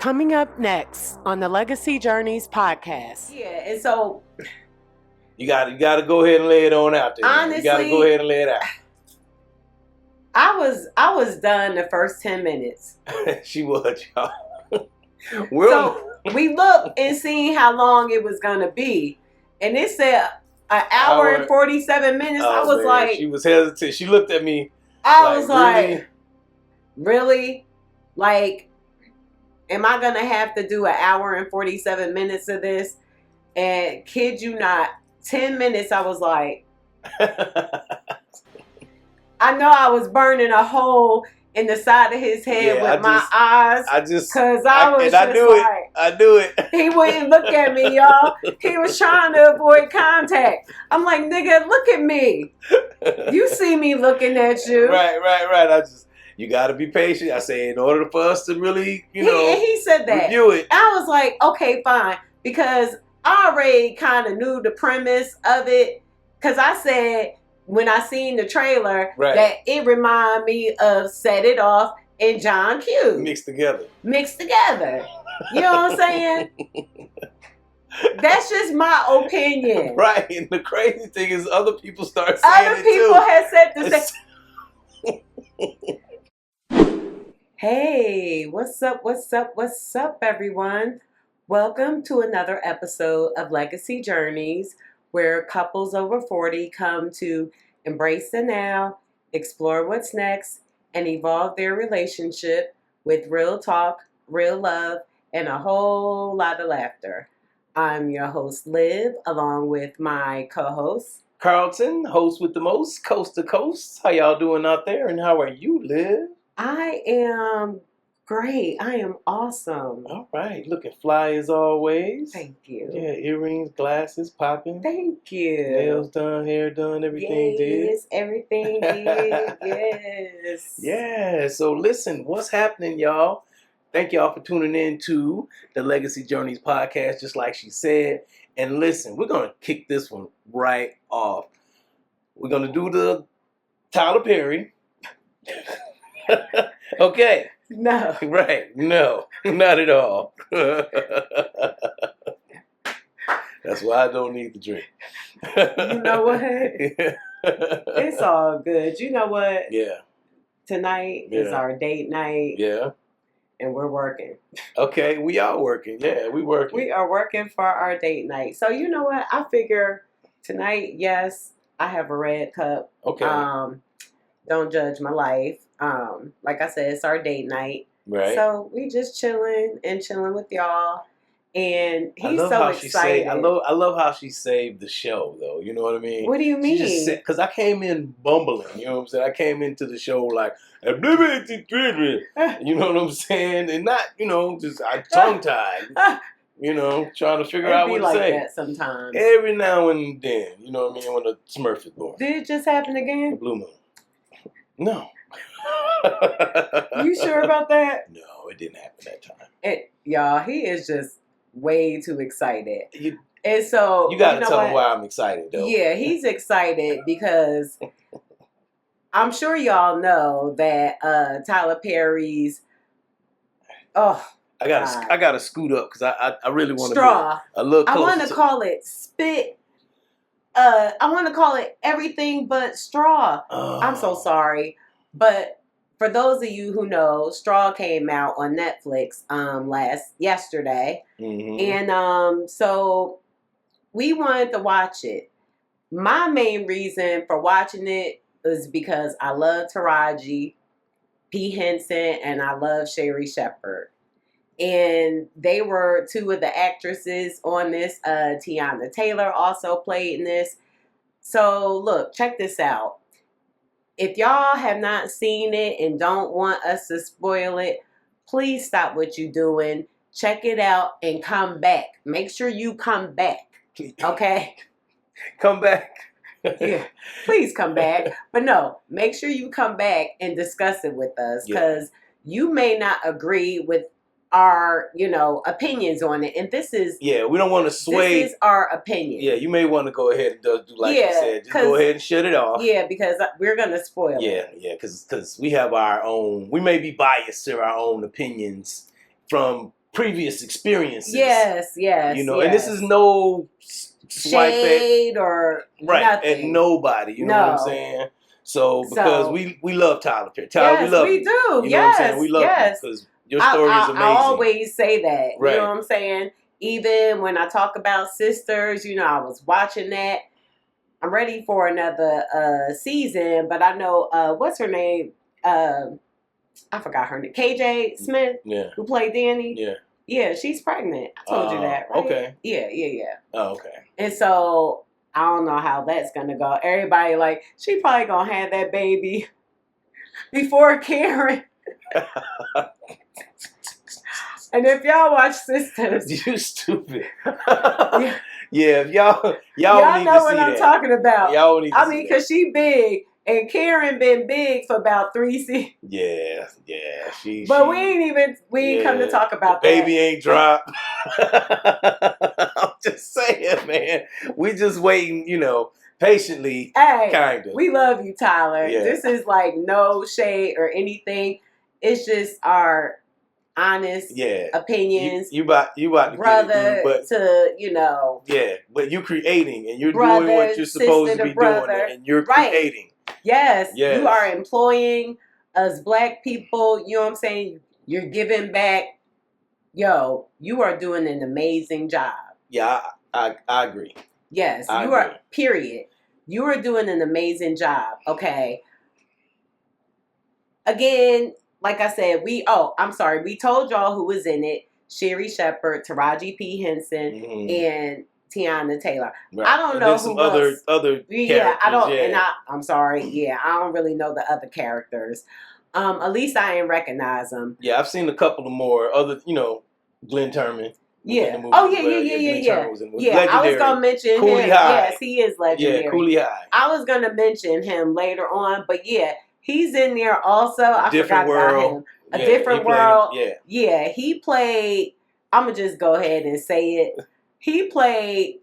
Coming up next on the Legacy Journeys podcast. Yeah, and so you got to go ahead and lay it on out there. Honestly, you got to go ahead and lay it out. I was done the first 10 minutes. She was, y'all. So we looked and seen how long it was gonna be, and it said an hour and 47 minutes. Oh, I was man. like, she was hesitant. She looked at me. I was like, really? really? Like, am I gonna have to do an hour and 47 minutes of this? And kid you not, 10 minutes. I was like, I know I was burning a hole in the side of his head with my eyes. Because I was just like, I knew it. He wouldn't look at me, y'all. He was trying to avoid contact. I'm like, nigga, look at me. You see me looking at you. Right. You got to be patient. I say, in order for us to really, he said that. Review it. I was like, okay, fine. Because I already kind of knew the premise of it. Because I said, when I seen the trailer, that it reminded me of Set It Off and John Q. Mixed together. You know what I'm saying? That's just my opinion. Right. And the crazy thing is other people start saying Other people have said the same. Hey, what's up, everyone? Welcome to another episode of Legacy Journeys, where couples over 40 come to embrace the now, explore what's next, and evolve their relationship with real talk, real love, and a whole lot of laughter. I'm your host, Liv, along with my co-host, Carlton, host with the most, coast to coast. How y'all doing out there, and how are you, Liv? I am great. I am awesome. All right. Looking fly as always. Thank you. Yeah, earrings, glasses, popping. Thank you. Nails done, hair done, everything did. Yes, everything did. Yes. Yeah. So listen, what's happening, y'all? Thank y'all for tuning in to the Legacy Journeys podcast, just like she said. And listen, we're going to kick this one right off. We're going to do the Tyler Perry. Okay. No. Right. No, not at all. That's why I don't need the drink. You know what? It's all good. You know what? Yeah. Tonight is our date night. Yeah. And we're working. Okay, we are working. Yeah, we working. We are working for our date night. So you know what? I figure tonight, yes, I have a red cup. Okay. Don't judge my life. Like I said, it's our date night. Right. So we just chilling with y'all. And he's so excited. I love how she saved the show, though. You know what I mean? What do you mean? Because I came in bumbling. You know what I'm saying? I came into the show like, you know what I'm saying? And not, just tongue-tied. Trying to figure out what to say. That sometimes. Every now and then. You know what I mean? When the Smurf is born. Did it just happen again? The blue moon. No. You sure about that? No, it didn't happen that time. Y'all, he is just way too excited. And so you gotta tell him why I'm excited, though. Yeah, he's excited because I'm sure y'all know that Tyler Perry's I gotta scoot up because I really want to straw. A little closer. I want to call it spit. I want to call it everything but straw. I'm so sorry, but for those of you who know, Straw came out on Netflix yesterday, and so we wanted to watch it. My main reason for watching it is because I love Taraji P. Henson and I love Sherri Shepherd. And they were two of the actresses on this. Tiana Taylor also played in this. So look, check this out. If y'all have not seen it and don't want us to spoil it, please stop what you're doing. Check it out and come back. Make sure you come back. Okay? Come back. Yeah. Please come back. But no, make sure you come back and discuss it with us because you may not agree with our, opinions on it. And this is... Yeah, we don't want to sway... This is our opinion. Yeah, you may want to go ahead and do like you said. Just go ahead and shut it off. Yeah, because we're going to spoil it. Yeah, because we have our own... We may be biased to our own opinions from previous experiences. Yes, yes. You know, yes. and this is no swipe shade or right nothing. at nobody. You know what I'm saying? So because we love Tyler Perry. Tyler, we love you. do. You know what I'm saying? We love you because your story is amazing. I always say that. Right. You know what I'm saying? Even when I talk about Sisters, you know, I was watching that. I'm ready for another season, but I know what's her name? I forgot her name. KJ Smith, who played Danny. Yeah, she's pregnant. I told you that, right? Okay. Yeah. Oh, okay. And so I don't know how that's gonna go. Everybody like she probably gonna have that baby before Karen. And if y'all watch Sisters, you stupid. yeah, if y'all need know to what see I'm that. talking about. Y'all need to I mean, because she big and Karen been big for about 3 seasons. Yeah. But we ain't come to talk about the that. baby ain't dropped. I'm just saying, man. We just waiting, you know, patiently. Hey, kind of. We love you, Tyler. Yeah. This is like no shade or anything. It's just our honest opinions. You about to brother get it, dude, but to, you know. Yeah, but you're creating and you're brother, doing what you're supposed to be brother, doing and you're creating. Yes, you are employing us black people. You know what I'm saying? You're giving back. Yo, you are doing an amazing job. Yeah, I agree. Yes, I you agree. are, period. You are doing an amazing job, okay? Again, like I said, we told y'all who was in it. Sherri Shepherd, Taraji P. Henson, and Tiana Taylor. Right. I don't know who else. other yeah, I don't, yeah. and I'm sorry, I don't really know the other characters. At least I ain't recognize them. Yeah, I've seen a couple of more other, you know, Glenn Turman. Yeah. Oh, yeah. Yeah, I was going to mention Cooley him. High. Yes, he is legendary. Yeah, Cooley High. I was going to mention him later on, but yeah, he's in there also. I forgot about him. A Different World. Yeah, he played, I'm going to just go ahead and say it. He played,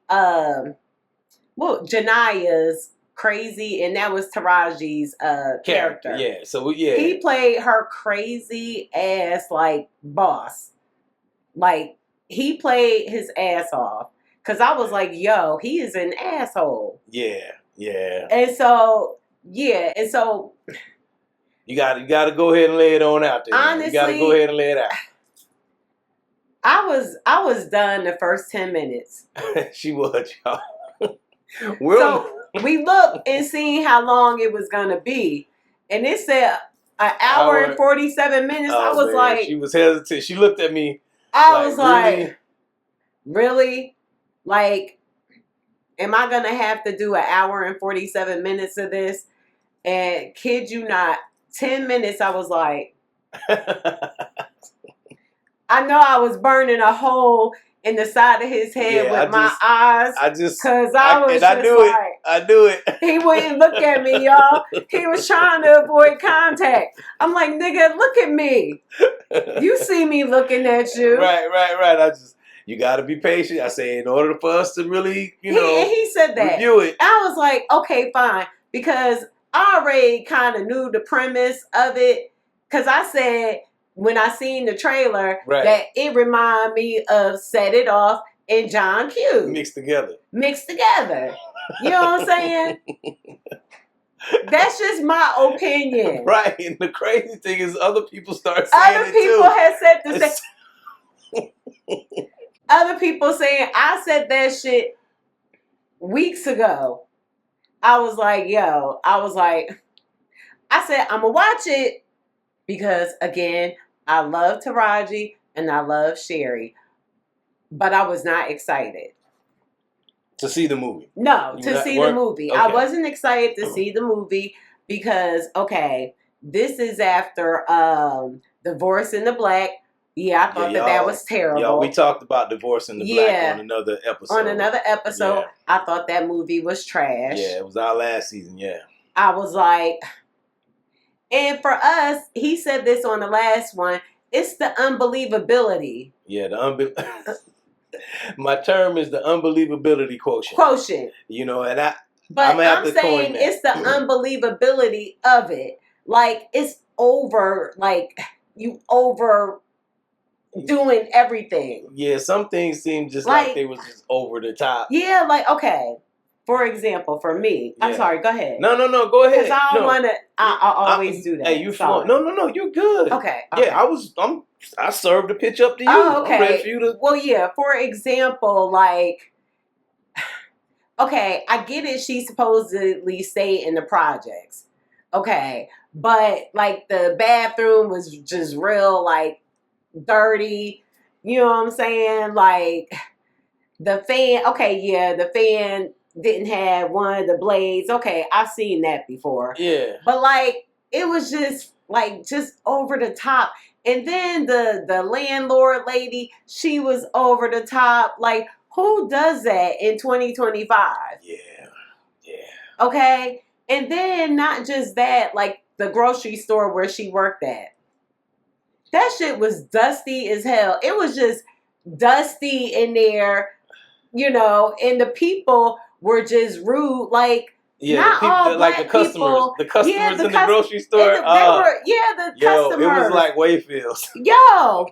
Jania's crazy, and that was Taraji's character. Yeah, so yeah. He played her crazy ass, like, boss. Like, he played his ass off. Because I was like, yo, he is an asshole. Yeah. And so, You gotta go ahead and lay it on out there. Honestly, you gotta go ahead and lay it out. I was done the first 10 minutes. She was, y'all. So we looked and seen how long it was gonna be. And it said an hour and 47 minutes. I was like, she was hesitant. She looked at me. I was like, really? Like, am I going to have to do an hour and 47 minutes of this? And kid you not, 10 minutes, I was like, I know I was burning a hole in the side of his head with my eyes. Because I knew it. He wouldn't look at me, y'all. He was trying to avoid contact. I'm like, nigga, look at me. You see me looking at you. Right. You got to be patient. I say, in order for us to really, he said that. Review it. I was like, okay, fine. Because I already kind of knew the premise of it. Because I said, when I seen the trailer, that it reminded me of Set It Off and John Q. Mixed together. You know what I'm saying? That's just my opinion. Right. And the crazy thing is other people start saying other people had said the same. Other people saying, I said that shit weeks ago. I said, I'm going to watch it because, again, I love Taraji and I love Sherri. But I was not excited. To see the movie? No, to see the movie. Okay. I wasn't excited to see the movie because, okay, this is after Divorce in the Black. Yeah, I thought that was terrible. Y'all, we talked about Divorce in the Black on another episode. Yeah. I thought that movie was trash. Yeah, it was our last season, I was like, and for us, he said this on the last one, it's the unbelievability. Yeah, my term is the unbelievability quotient. You know, and I'm saying it's the unbelievability of it. Like, it's over, like, you over doing everything. Yeah, some things seem just like they was just over the top. Yeah, like, okay. For example, for me, I'm sorry, go ahead. No, go ahead. Because I don't want to, I always do that. Hey, you flowing. No, you're good. Okay. Yeah, I served the pitch up to you. Oh, okay. I'm ready for you to. Well, yeah, for example, like, okay, I get it, she supposedly stayed in the projects. Okay. But, like, the bathroom was just real, like, dirty. You know what I'm saying? Like, the fan, the fan didn't have one of the blades. Okay, I've seen that before. Yeah. But, like, it was just over the top. And then the landlord lady, she was over the top. Like, who does that in 2025? Yeah. Okay? And then not just that, like the grocery store where she worked at. That shit was dusty as hell. It was just dusty in there, you know, and the people were just rude. Like, not all black the customers. people. The customers in the grocery store. The customers. It was like Wayfields. Yo.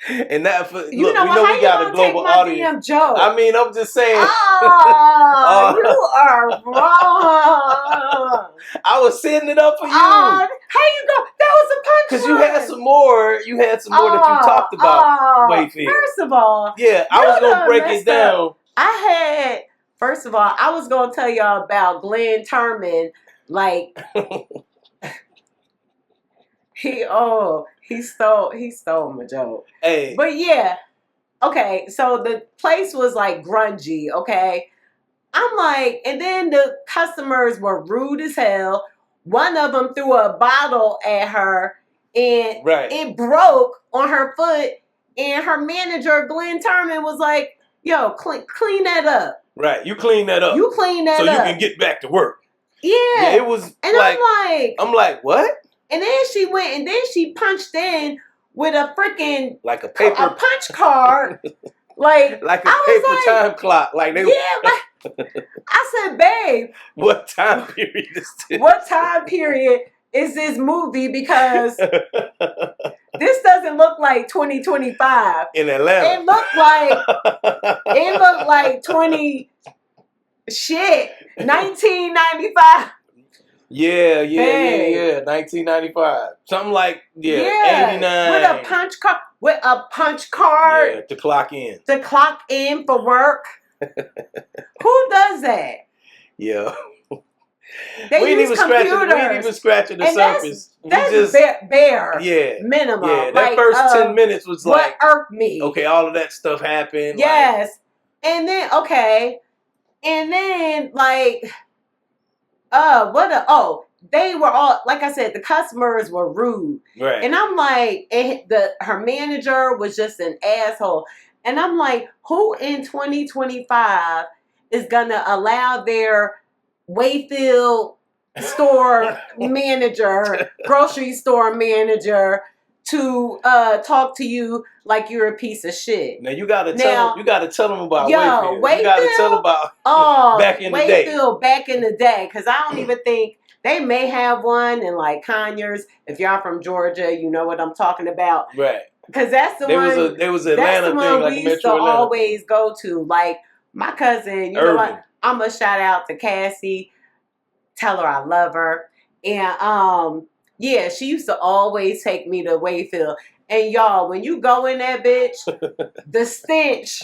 And that, look, you know, we know we got a global audience. Joke? I mean, I'm just saying. You are wrong. I was setting it up for you. How you go? That was a punchline. Because you had some more. You had some more that you talked about. Wayfield. First of all, yeah, I was gonna break it down. First of all, I was gonna tell y'all about Glenn Turman. Like, he stole my joke. Hey. But yeah. Okay, so the place was like grungy, okay? I'm like, and then the customers were rude as hell. One of them threw a bottle at her and it broke on her foot. And her manager, Glenn Turman, was like, yo, clean that up. Right, you clean that up. You clean that up. So you can get back to work. Yeah. It was and like, I'm like, what? And then she went and then she punched in with a freaking like a punch card. like a paper time clock. Like they I said, babe, what time period is this? What time period is this movie? Because this doesn't look like 2025 in Atlanta. It looked like 1995. Yeah, 1995. Something like 89. With a punch card. Yeah, to clock in. To clock in for work. Who does that? Yeah. We ain't even scratching the surface. That's just bare. Yeah. Minimum. Yeah, that first 10 minutes was what like. irked me. Okay, all of that stuff happened. Yes. And then, they were all, like I said, the customers were rude. Right. And I'm like, her manager was just an asshole. And I'm like, who in 2025 is going to allow their Wayfield store manager, grocery store manager to talk to you like you're a piece of shit? Now you gotta tell them about Wayfield. Wayfield. You gotta tell them about back in the day. Wayfield back in the day, because I don't even think they may have one in like Conyers. If y'all from Georgia, you know what I'm talking about. Right. Because that's the one. There was an Atlanta thing, like we Metro used to Atlanta always go to. Like my cousin, you know what? I'm gonna shout out to Cassie. Tell her I love her. And she used to always take me to Wayfield. And y'all, when you go in that bitch, the stench.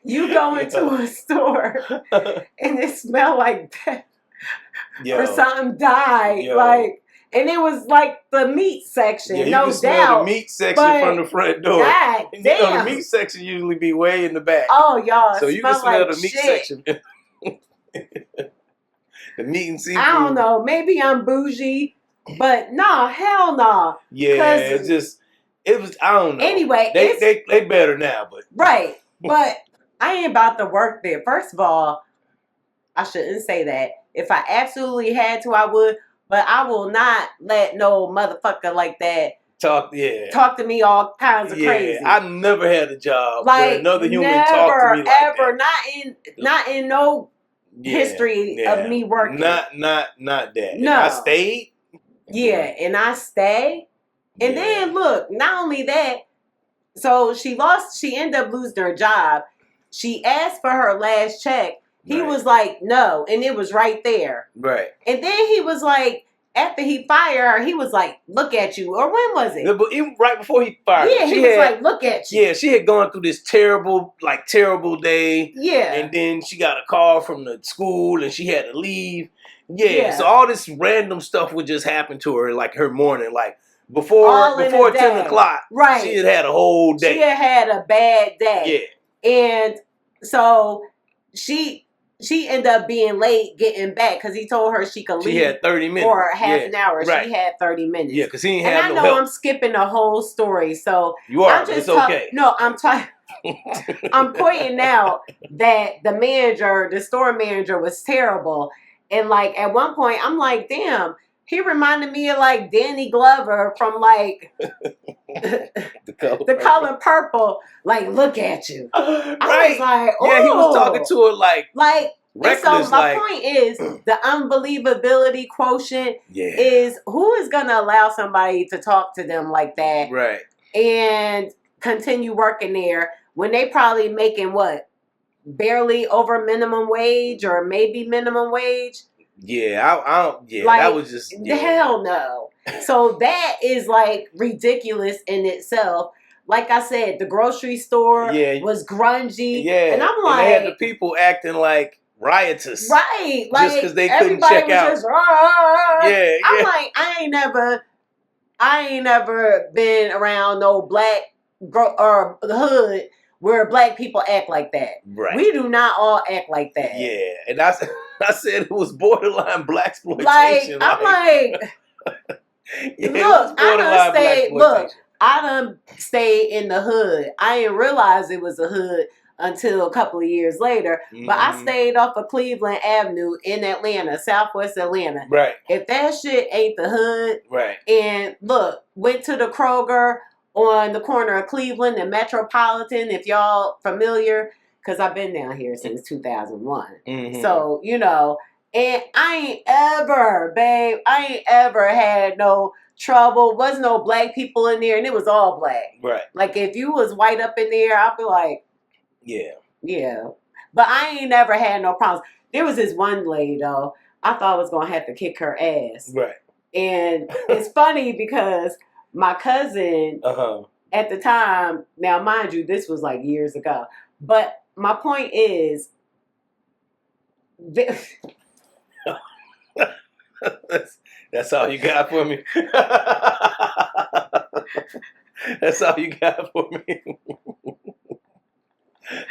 You go into a store and it smelled like that. Or something died. Like, and it was like the meat section, you no can doubt. Smell the meat section from the front door. God damn. You know, the meat section usually be way in the back. Oh, y'all, so you can smell like the meat shit. section. The meat and seafood. I don't know. Maybe I'm bougie, but no, hell no. Yeah, it was. I don't know. Anyway, they better now, but right. But I ain't about to work there. First of all, I shouldn't say that. If I absolutely had to, I would. But I will not let no motherfucker like that talk to me all kinds of crazy. I never had a job where another human talked to me like ever, that. Not in no history of me working. Not that. No. I stayed. Yeah, and I stay. And then look, not only that, so she ended up losing her job. She asked for her last check. He was like, no, and it was right there. Right. And then he was like, after he fired her, he was like, look at you. Or when was it? Yeah, but even right before he fired her. Yeah, he was like, look at you. Yeah, she had gone through this terrible day. Yeah. And then she got a call from the school and she had to leave. Yeah. So all this random stuff would just happen to her, like her morning. Like before 10 o'clock, right? She had a whole day. She had a bad day. Yeah. And so she ended up being late getting back because he told her she could leave. She had 30 minutes. Or half an hour. Right. She had 30 minutes. Yeah, because he ain't had no help. And I know I'm skipping the whole story. So you are, but it's okay. No, I'm pointing out that the store manager was terrible. And like at one point, I'm like, damn, he reminded me of like Danny Glover from like the color purple. Like, look at you. Right. I was like, oh. Yeah, he was talking to her like reckless. So my point is the unbelievability quotient is who is going to allow somebody to talk to them like that, right? And continue working there when they probably making what? Barely over minimum wage or maybe minimum wage. Yeah, I don't. Yeah, like, that was just hell no. So that is like ridiculous in itself. Like I said, the grocery store was grungy. Yeah, and I'm like, and they had the people acting like riotous, right? Like just because they couldn't check out. Just, I'm like, I ain't never been around no black or the hood where black people act like that. Right. We do not all act like that. Yeah. And I said it was borderline blaxploitation. I'm like, look, I done stayed in the hood. I didn't realize it was a hood until a couple of years later. Mm-hmm. But I stayed off of Cleveland Avenue in Atlanta, Southwest Atlanta. Right. If that shit ain't the hood. Right. And look, went to the Kroger on the corner of Cleveland and Metropolitan, if y'all familiar, because I've been down here since 2001. Mm-hmm. So, you know, and I ain't ever had no trouble. Wasn't no black people in there, and it was all black. Right. Like, if you was white up in there, I'd be like, yeah. But I ain't never had no problems. There was this one lady, though, I thought I was going to have to kick her ass. Right. And it's funny because my cousin, at the time, now mind you, this was like years ago, but my point is, that's all you got for me. That's all you got for me.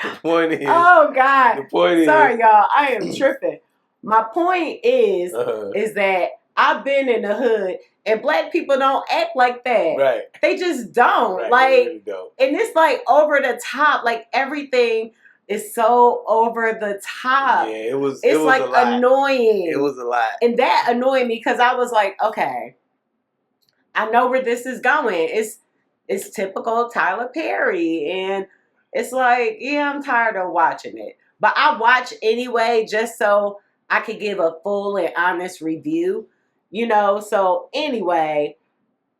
The point is, oh God, the point sorry y'all, I am tripping. My point is that I've been in the hood. And black people don't act like that. Right. They just don't. Right. Like, they really don't. And it's like over the top. Like everything is so over the top. Yeah, it was. It's it was like a lot. annoying. It was a lot. And that annoyed me because I was like, okay, I know where this is going. It's typical Tyler Perry, and it's like, yeah, I'm tired of watching it, but I watch anyway just so I could give a full and honest review. You know, so anyway,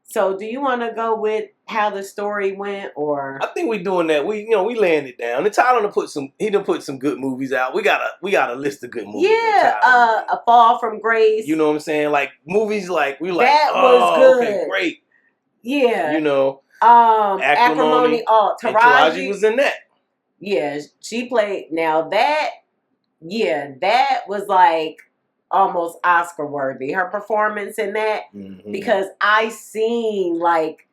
so do you want to go with how the story went, or? I think we're doing that. We laying it down. And Tyler done put some good movies out. We got a list of good movies. Yeah, A Fall from Grace. You know what I'm saying? Like movies like that was good. Okay, great. Yeah. You know. Acrimony. Oh, Taraji was in that. Yeah, she played. Now that was like almost Oscar worthy, her performance in that, because I seen like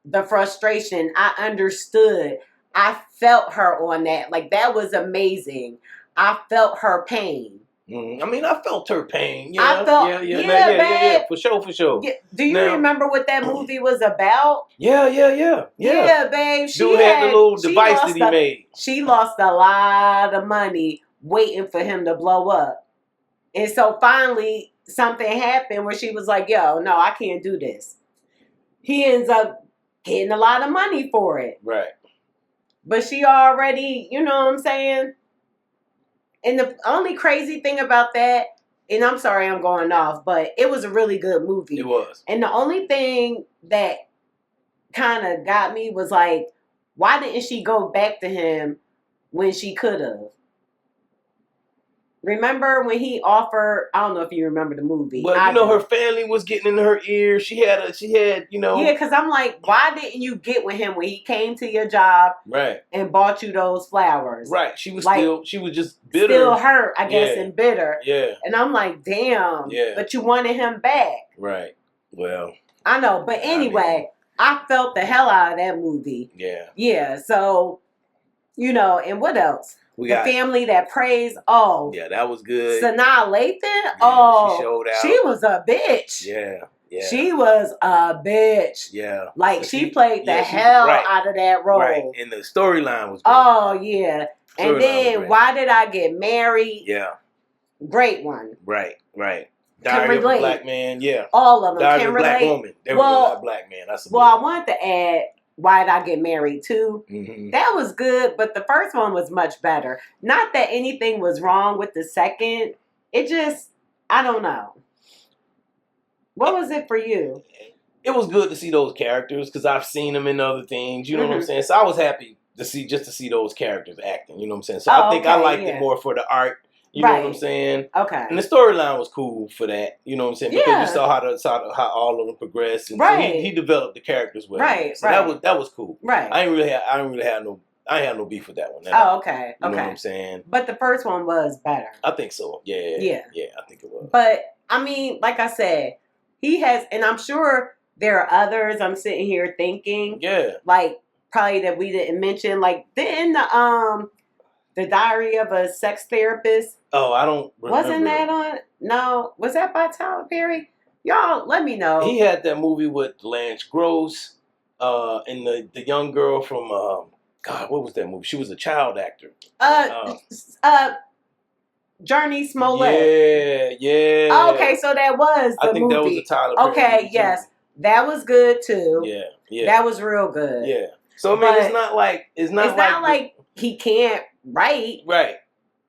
the frustration. I understood. I felt her on that. Like that was amazing. I felt her pain. I mean, I felt her pain. Yeah, I felt, yeah, for sure. Yeah. Do you remember what that movie was about? Yeah. Yeah, babe. Dude had the little device that he made. She lost a lot of money waiting for him to blow up. And so finally, something happened where she was like, yo, no, I can't do this. He ends up getting a lot of money for it. Right. But she already, you know what I'm saying? And the only crazy thing about that and I'm sorry I'm going off, but it was a really good movie. It was. And the only thing that kind of got me was like, why didn't she go back to him when she could have? Remember when he offered? I don't know if you remember the movie. But her family was getting in her ear. She had, Yeah, because I'm like, why didn't you get with him when he came to your job, right, and bought you those flowers? Right. She was like, she was just bitter, still hurt, I guess, and bitter. Yeah. And I'm like, damn. Yeah. But you wanted him back. Right. Well, I know, but anyway, I felt the hell out of that movie. Yeah. Yeah. So, and what else? We got family that prays. Oh, yeah, that was good. Sanaa Lathan. Yeah, she showed out. She was a bitch. Yeah, yeah. She was a bitch. Yeah, like she played the hell out of that role. Right, and the storyline was good. Oh yeah, and then Why Did I Get Married? Yeah, great one. Right. Diary of a Black Man. Yeah, all of them. Diary of a Black Woman. There was a Black Man. That's I wanted to add Why Did I Get Married too? Mm-hmm. That was good, but the first one was much better. Not that anything was wrong with the second. It just, I don't know. What was it for you? It was good to see those characters because I've seen them in other things. You know what I'm saying? So I was happy to see those characters acting. You know what I'm saying? So I think I liked it more for the art. You know what I'm saying? Okay. And the storyline was cool for that. You know what I'm saying? Because you saw how all of them progressed, and so he developed the characters well. Right. So that was cool. Right. I didn't have no beef with that one. Okay. You know what I'm saying? But the first one was better. I think so. Yeah. I think it was. But I mean, like I said, he has, and I'm sure there are others. I'm sitting here thinking, like probably that we didn't mention, like then the Diary of a Sex Therapist. Oh, I don't remember. Wasn't that on? No. Was that by Tyler Perry? Y'all, let me know. He had that movie with Lance Gross and the young girl from, God, what was that movie? She was a child actor. Journey Smollett. Yeah. Okay, so that was the movie. I think that was the Tyler Perry movie. Yes. That was good too. Yeah. That was real good. Yeah. So, I mean, it's not like he can't write. Right.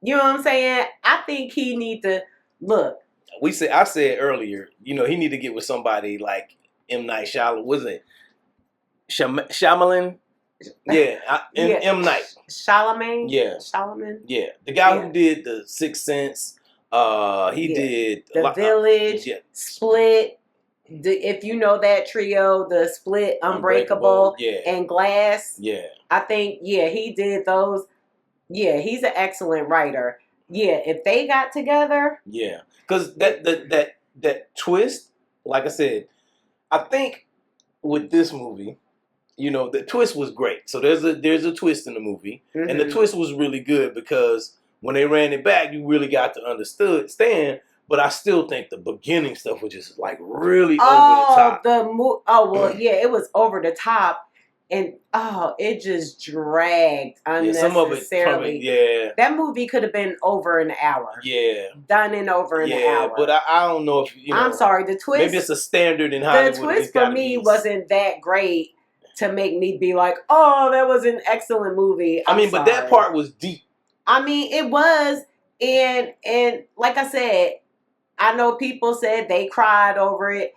You know what I'm saying? I think he need to look. I said earlier, he need to get with somebody like M. Night Shyamalan. Was it Shyamalan? Yeah, M. Night. Shyamalan? Yeah. Shyamalan? Yeah. The guy who did The Sixth Sense. He did The Village, Split. If you know that trio, The Split, Unbreakable, and Glass. Yeah. I think, he did those. Yeah, he's an excellent writer. Yeah, if they got together. Yeah, because that twist, like I said, I think with this movie, the twist was great. So there's a twist in the movie, and the twist was really good because when they ran it back, you really got to understand. But I still think the beginning stuff was just like really over the top. It was over the top. And it just dragged unnecessarily. That movie could have been over an hour. Yeah, done in over an hour. But I don't know if I'm sorry. The twist. Maybe it's a standard in Hollywood. The twist for me wasn't that great to make me be like, "Oh, that was an excellent movie." But that part was deep. I mean, it was, and like I said, I know people said they cried over it.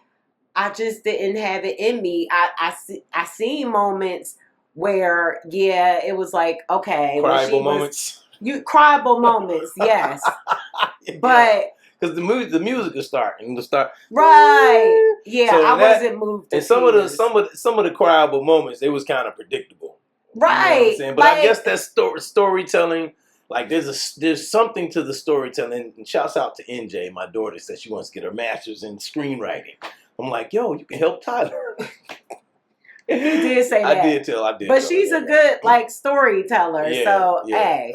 I just didn't have it in me. I seen moments where, it was like, okay. Cryable moments. Cryable moments, yes. But. Because the music is starting. Right. Yeah, so I wasn't moved. And some of the cryable moments, it was kind of predictable. Right. You know what I'm saying? But I guess that storytelling, like there's something to the storytelling. And shouts out to NJ, my daughter, said she wants to get her master's in screenwriting. I'm like, yo, you can help Tyler. You did say that. I did. But she's a good storyteller. Hey,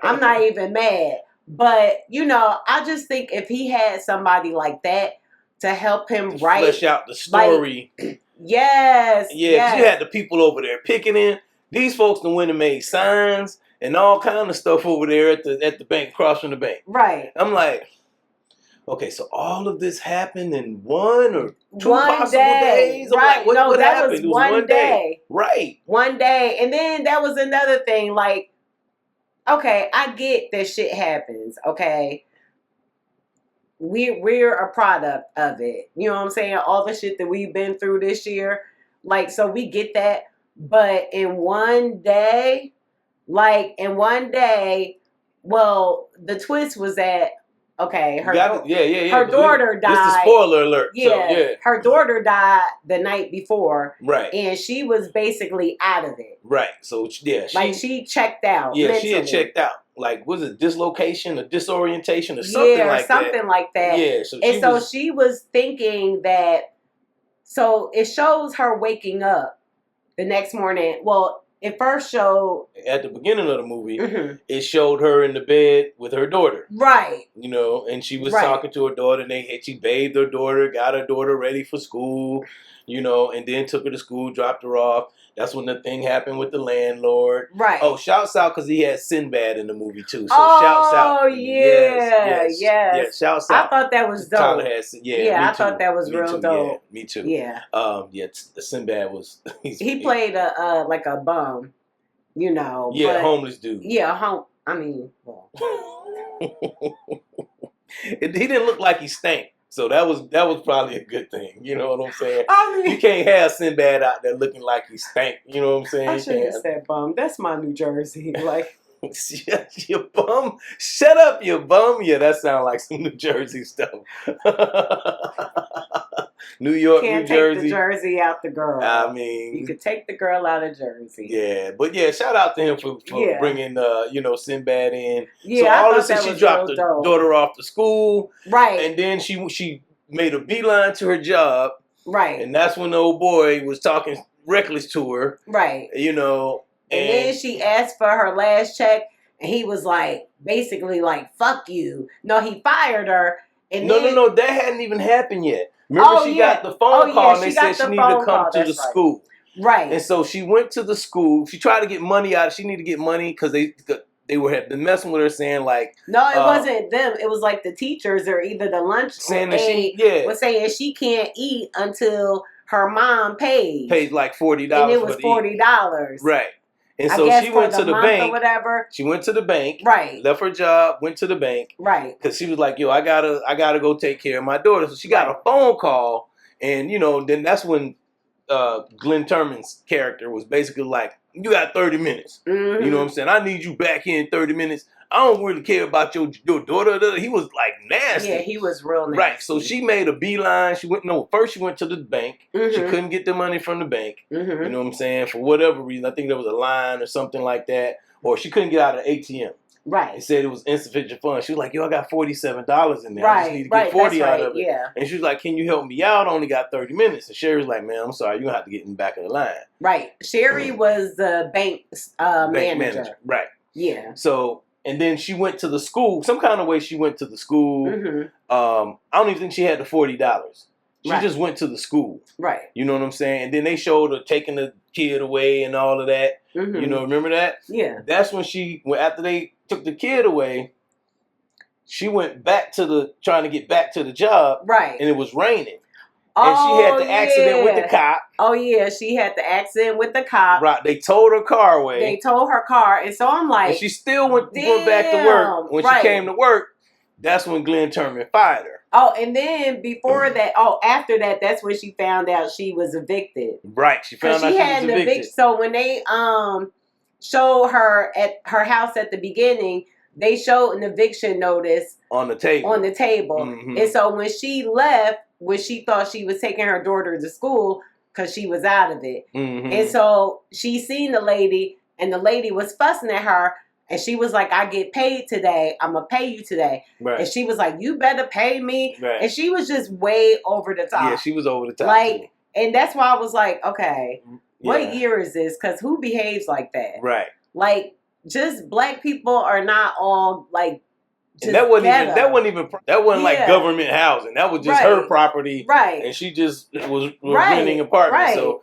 I'm not even mad. But I just think if he had somebody like that to help him write, flesh out the story. Yes. Yeah, you had the people over there picking in. These folks that went and made signs and all kind of stuff over there at the bank, across from the bank. Right. I'm like, okay, so all of this happened in one or two possible days? Right. Like, what happened? It was one day. Right. One day. And then that was another thing. Like, okay, I get that shit happens, okay? we're a product of it. You know what I'm saying? All the shit that we've been through this year. Like, so we get that. But in one day, well, the twist was that, okay, her daughter died. This is the spoiler alert. Yeah, so, her daughter died the night before. Right. And she was basically out of it. Right. So, yeah. She checked out. Yeah, mentally. she had checked out. Like, was it dislocation or disorientation or something like that? Something like that. Yeah. She was thinking that, so it shows her waking up the next morning. Well, it first showed at the beginning of the movie, it showed her in the bed with her daughter. Right. You know, and she was talking to her daughter, and she bathed her daughter, got her daughter ready for school, you know, and then took her to school, dropped her off. That's when the thing happened with the landlord. Right. Oh, shouts out because he had Sinbad in the movie too. So shouts out. Oh yeah, yes. Yeah, shouts out. I thought that was dope. Tyler had, I thought that was real dope. Yeah, me too. Yeah. The Sinbad was. He played like a bum, you know. Yeah, but, homeless dude. Yeah, I mean, well. He didn't look like he stank. So that was probably a good thing. You know what I'm saying? I mean, you can't have Sinbad out there looking like he stank. You know what I'm saying? I should have said bum. That's my New Jersey. Like, you bum. Shut up, you bum. Yeah, that sounds like some New Jersey stuff. New York, Can't New Jersey. Take the Jersey out the girl. I mean, you could take the girl out of Jersey. Yeah, but yeah, shout out to him for bringing Sinbad in. Yeah, so all this, she dropped the daughter off to school, right? And then she made a beeline to her job, right? And that's when the old boy was talking reckless to her, right? You know, and then she asked for her last check, and he was like, basically like, "Fuck you." No, he fired her. And no, that hadn't even happened yet. Remember, she got the phone call and they said she needed to come to the school. Right. And so she went to the school. She tried to get money out. She needed to get money because they had been messing with her, saying like, no, it wasn't them. It was like the teachers or either the lunch saying that was saying she can't eat until her mom paid like $40, and it was $40. Right. And so she went to the bank. Or whatever. She went to the bank. Right. Left her job. Went to the bank. Right. Because she was like, "Yo, I gotta go take care of my daughter." So she got a phone call, and then that's when Glenn Turman's character was basically like, "You got 30 minutes." Mm-hmm. You know what I'm saying? I need you back here in 30 minutes. I don't really care about your daughter. He was like nasty. Yeah, he was real nasty. Right. So she made a beeline. First she went to the bank. Mm-hmm. She couldn't get the money from the bank. Mm-hmm. You know what I'm saying? For whatever reason. I think there was a line or something like that. Or she couldn't get out of the ATM. Right. They said it was insufficient funds. She was like, "Yo, I got $47 in there. Right. I just need to get 40 out of it." Yeah. And she was like, "Can you help me out? I only got 30 minutes." And Sherri was like, "Man, I'm sorry. You're going to have to get in the back of the line." Right. Sherri was the bank manager. Right. Yeah. So... And then she went to the school. Some kind of way she went to the school. Mm-hmm. I don't even think she had the $40. She just went to the school. Right. You know what I'm saying? And then they showed her taking the kid away and all of that. Mm-hmm. You know, remember that? Yeah. That's when after they took the kid away, she went back trying to get back to the job. Right. And it was raining. And she had the accident with the cop. Oh, yeah. She had the accident with the cop. Right. They towed her car away. They towed her car. And so I'm like... And she still went back to work. When she came to work, that's when Glenn Turman fired her. Oh, and then before that... Oh, after that, that's when she found out she was evicted. Right. She found out she was evicted. So when they showed her at her house at the beginning... They showed an eviction notice on the table. Mm-hmm. And so when she left, when she thought she was taking her daughter to school, because she was out of it. Mm-hmm. And so she seen the lady, and the lady was fussing at her, and she was like, "I get paid today. I'm going to pay you today." Right. And she was like, "You better pay me." Right. And she was just way over the top. Yeah, she was over the top. Like, and that's why I was like, okay, what year is this? Because who behaves like that? Right. Like, just black people are not all like. And that wasn't like government housing. That was just her property, right? And she just was renting apartments. So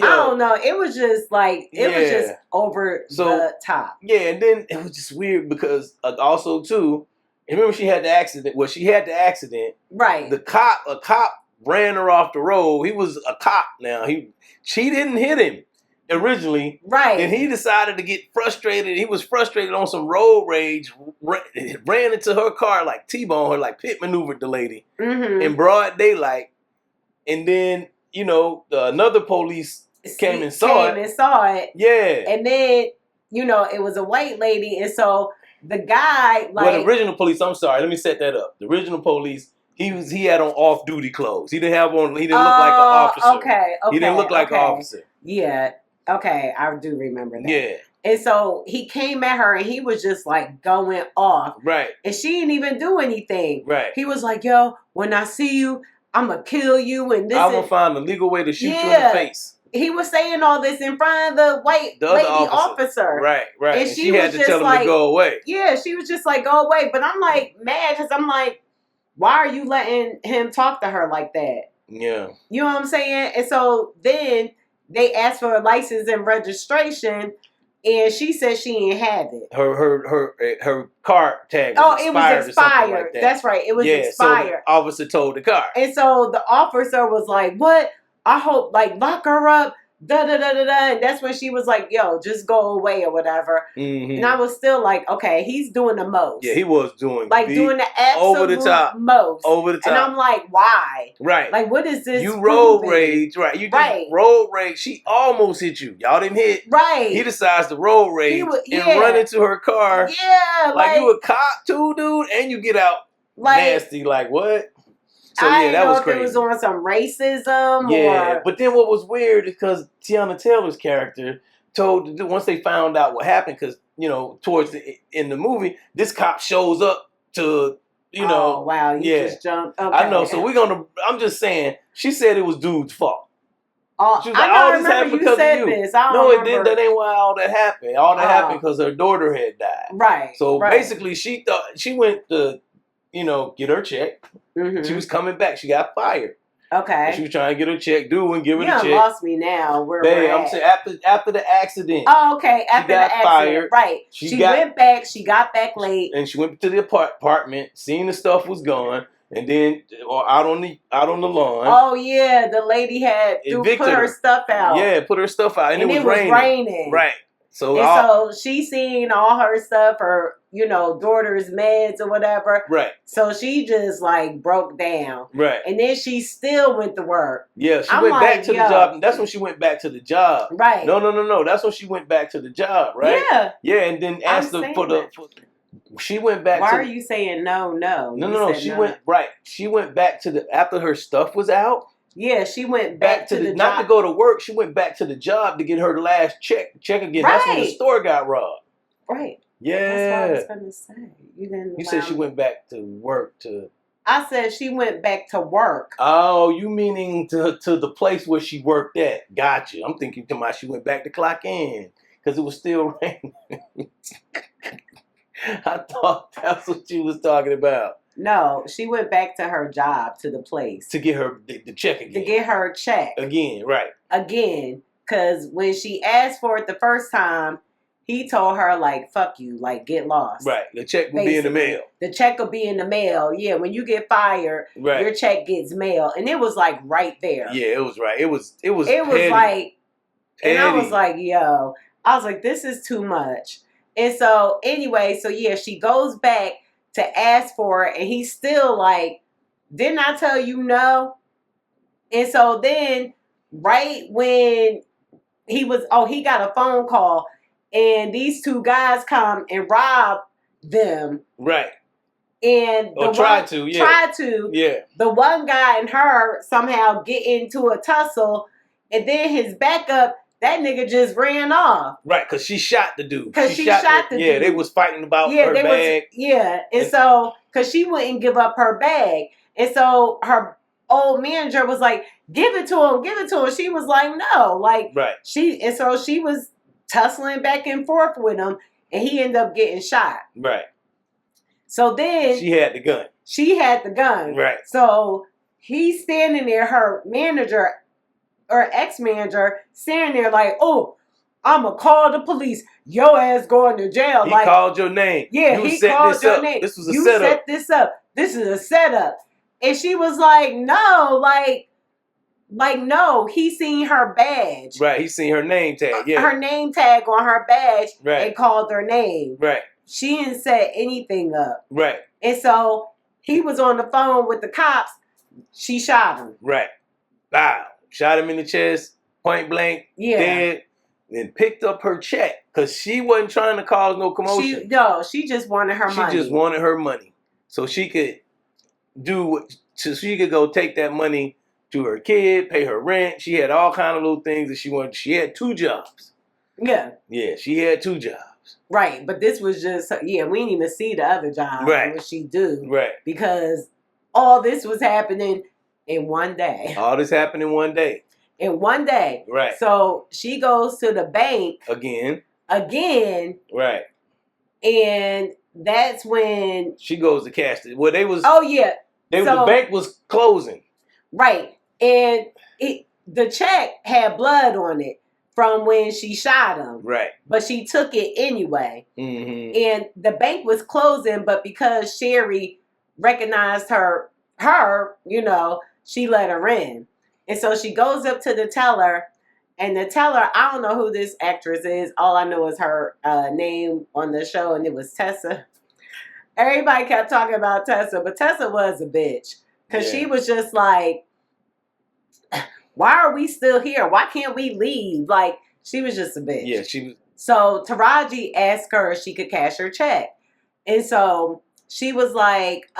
I don't know. It was just like it was just over the top. Yeah, and then it was just weird because also too. Remember, she had the accident. Well, she had the accident. Right. A cop ran her off the road. He was a cop. Now she didn't hit him. originally. Right. And he decided to get frustrated. He was frustrated on some road rage, ran into her car, like T-boned her, like pit maneuvered the lady in broad daylight. And then, another police came and saw it. Yeah. And then, it was a white lady. And so the guy, the original police, I'm sorry, let me set that up. The original police, he had on off-duty clothes. He didn't look like an officer. Okay. He didn't look like an officer. Yeah. Okay, I do remember that. Yeah. And so he came at her and he was just like going off. Right. And she didn't even do anything. Right. He was like, yo, when I see you, I'm going to kill you. And I'm going to find a legal way to shoot you in the face. He was saying all this in front of the white lady officer. Right. And she had to tell him to go away. Yeah, she was just like, go away. But I'm like mad because I'm like, why are you letting him talk to her like that? Yeah. You know what I'm saying? And so then they asked for a license and registration, and she said she didn't have it. Her car tag was expired. It was expired. Or something like that. That's right. It was expired. So the officer told the car. And so the officer was like, what? I hope, lock her up. And that's when she was like, yo, just go away or whatever. Mm-hmm. And I was still like, okay, he's doing the most. Yeah, he was doing doing the absolute over the top. most. Over the top. And I'm like, why? Right. Like, what is this? You road rage. Right. You just road rage. She almost hit you. Y'all didn't hit. Right. He decides to road rage and run into her car. Yeah. Like you a cop too, dude? And you get out nasty. Like, what? So that was crazy. It was on some racism. Yeah, but then what was weird is because Tiana Taylor's character told once they found out what happened, because towards in the movie, this cop shows up to Oh wow! You just jumped. Okay. I know. So I'm just saying. She said it was dude's fault. She was like, "Oh, this happened because of you." It didn't. That ain't why all that happened. All that happened because her daughter had died. Right. So basically, she thought she went to get her check. Mm-hmm. She was coming back. She got fired. Okay. And she was trying to get her check due and give her the check. You lost me now. I'm saying after the accident. Oh, okay. After the accident. Fired. Right. She went back. She got back late. And she went to the apartment, seen the stuff was gone, and then out on the lawn. Oh yeah, the lady had put her stuff out. Yeah, put her stuff out, and it was raining. Right. So she seen all her stuff, her daughter's meds or whatever. Right. So she just broke down. Right. And then she still went to work. Yeah, she went back to the job. That's when she went back to the job. Right. No. That's when she went back to the job, right? Yeah. Yeah, and then asked her she went back. Why are you saying no? No. She went right. She went back to after her stuff was out. Yeah, she went back to the job. Not to go to work. She went back to the job to get her last check again. Right. That's when the store got robbed. Right. Yeah. That's what I was going to say. You said she went back to work to... I said she went back to work. Oh, you meaning to the place where she worked at. Gotcha. I'm thinking she went back to clock in because it was still raining. I thought that's what you was talking about. No, she went back to her job, to the place. To get her the check again. To get her check. Again, right. Again. Because when she asked for it the first time, he told her, fuck you, get lost. Right. The check will be in the mail. The check will be in the mail. Yeah, when you get fired, your check gets mailed. And it was, right there. Yeah, it was right. It was petty. And I was like, yo. I was like, this is too much. And so, anyway, she goes back to ask for it, and he's still didn't I tell you no? And so then, right when he got a phone call, and these two guys come and rob them. Right. And tried to. Yeah. The one guy and her somehow get into a tussle, and then his backup, that nigga just ran off. Right, because she shot the dude. Because she shot the dude. Yeah, they was fighting about her bag. And so, because she wouldn't give up her bag. And so, her old manager was like, give it to him. She was like, no. Right. So she was tussling back and forth with him, and he ended up getting shot. Right. So then... She had the gun. Right. So, he's standing there, her manager... or ex-manager standing there oh, I'm going to call the police. Your ass going to jail. He called your name. Yeah, he called your name. This was a setup. You set this up. This is a setup. And she was like, no, Like, no, he seen her badge. Right, he seen her name tag. Yeah, her name tag on her badge. Right. And called her name. Right. She didn't set anything up. Right. And so he was on the phone with the cops. She shot him. Right. Wow. Shot him in the chest, point blank, dead, and picked up her check because she wasn't trying to cause no commotion. She just wanted her money. She just wanted her money so she could so she could go take that money to her kid, pay her rent. She had all kind of little things that she wanted. She had 2 jobs. Yeah. Yeah, she had 2 jobs. Right, but this was just, we didn't even see the other job. Right. What she do. Right. Because all this was happening in one day. All this happened in one day. In one day. Right. So she goes to the bank. Again. Right. And that's when she goes to cash it. Well, they was. Oh, yeah. The bank was closing. Right. And the check had blood on it from when she shot him. Right. But she took it anyway. Mm-hmm. And the bank was closing, but because Sherri recognized her, she let her in. And so she goes up to the teller, and the teller, I don't know who this actress is. All I know is her name on the show, and it was Tessa. Everybody kept talking about Tessa, but Tessa was a bitch. Because she was just like, why are we still here? Why can't we leave? Like, she was just a bitch. Yeah, she was. So Taraji asked her if she could cash her check. And so she was like,